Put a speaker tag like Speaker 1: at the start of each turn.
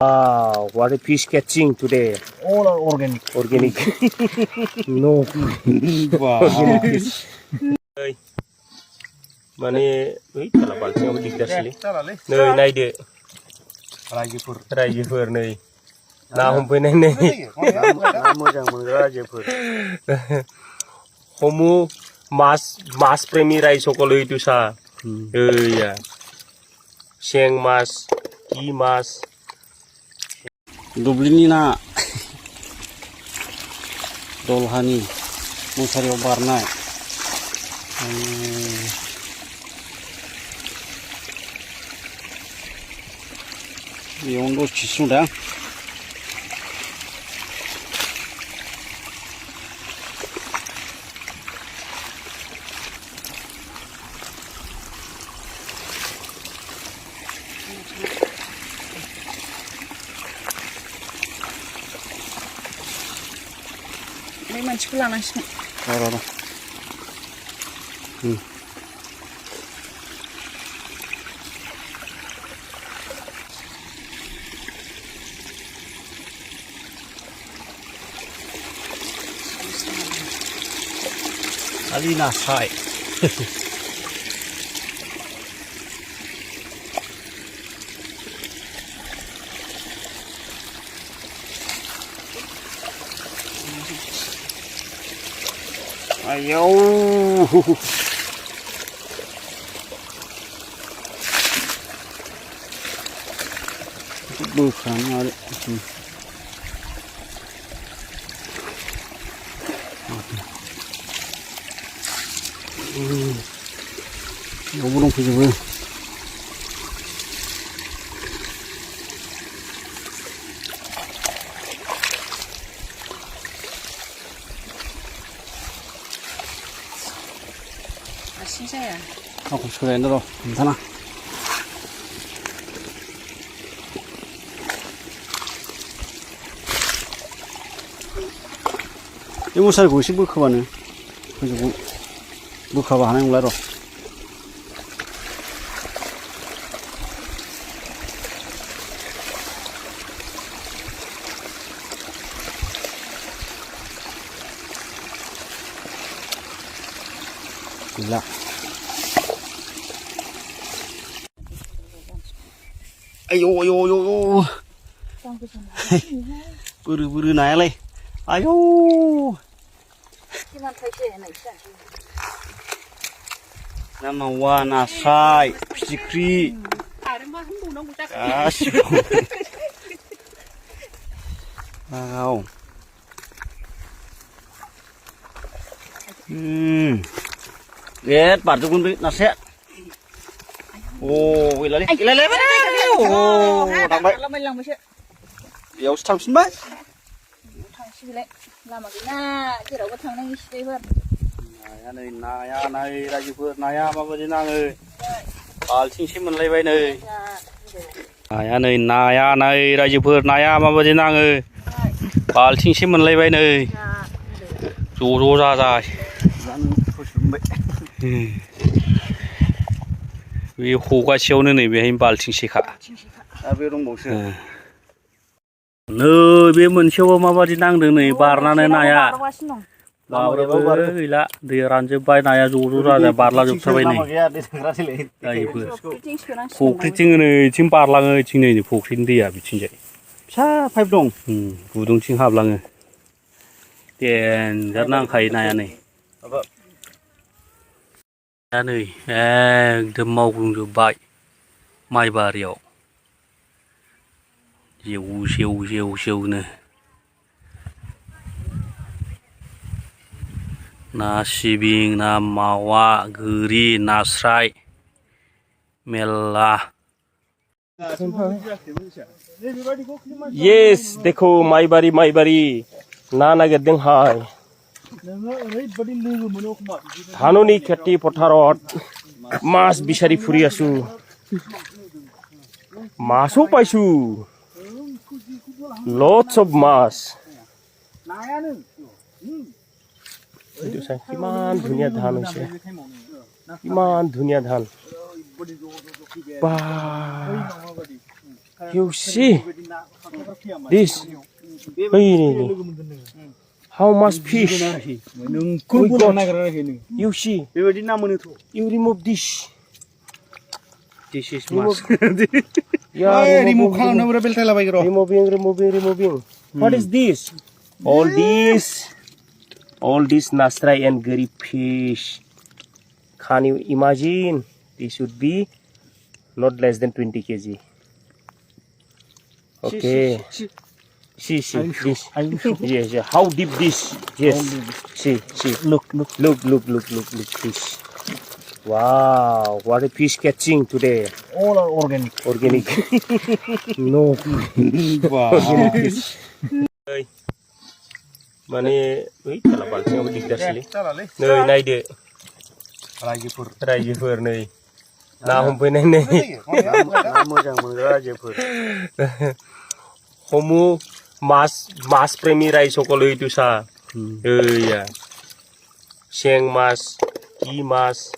Speaker 1: Wow, what a fish catching today.
Speaker 2: All are organic.
Speaker 1: Organic. No.
Speaker 2: Wow.
Speaker 1: Organic fish. Mane, wait, kalau balcing apa dikira sih? Nih, naik deh. Raja nih. Nah, humpuin nih. Raja Homo mas premi rai sokolo itu sa. Ya. Seng mas, ki mas.
Speaker 2: Dublini na dolhani musari barnai. Yung dos chisunda.
Speaker 3: Ini mancing langsung.
Speaker 2: Ora. Alina sai. Ayo. Bukan ada. Nó belum punya gue.
Speaker 3: Asin saya.
Speaker 2: Aku sudah ini loh, sana. Ini musal gue sih bukan, bukan bahan yang lain. Gila. Ayo. Buru-buru naik leh. Ayo. Nama wana sai, pikri. Asyik. Wow. Lihat, partu pun nasihat. Oh, gila. Oh, tambah. Ya usah sembah. Naya này Raja Phước naya mà bây giờ người balcing xí mình lấy vậy này. Naya này Raja Phước naya mà bây giờ người balcing xí mình lấy vậy này. Rô ra dài. Vì hồ qua chiều nữa này về hình balcing xí khá. Nơi bên mình chiều mà bây giờ đang được này barna này naya. Bawa gila di ranjau bay naya juru raja barla juk sabai nih. Fukri cing ini cing barla ngai cing ini fukri dia bicing jadi. Sa pipe dong. Budung cing hab lang. Tian karena kai naya nih. Ya nih, demau gung ju bay, mai bariau. Siu nih. Na sibing, na mawa, geri, nasrai, melah.
Speaker 1: Yes, देखो माई बारी ना नागिर दं हाय धाननि खेति पथारत मास बिसारि फुरि आसु मासो पाइसु lots of मास itu saya kiman dunia धान হৈছে কিমান ধুনীয়া ধান You see this? How much fish? You see? You remove this.
Speaker 2: This is mas.
Speaker 1: Yeah, removing. What is this? All this nasrai and gari fish. Can you imagine? This should be not less than 20 kg. Okay. See, this. Yes. How deep this? Yes. See. Look, fish. Wow, what a fish catching today.
Speaker 4: All are organic.
Speaker 1: No.
Speaker 4: Wow.
Speaker 1: Organic fish. Mane, wait, kalau balnya udah dikasih. Nih, naik deh. Rajifor nih. Nah, humpuin nih.
Speaker 2: Rajifor.
Speaker 1: Homo mas premi rai sokolo itu sa. Iya. Siang mas, ki mas.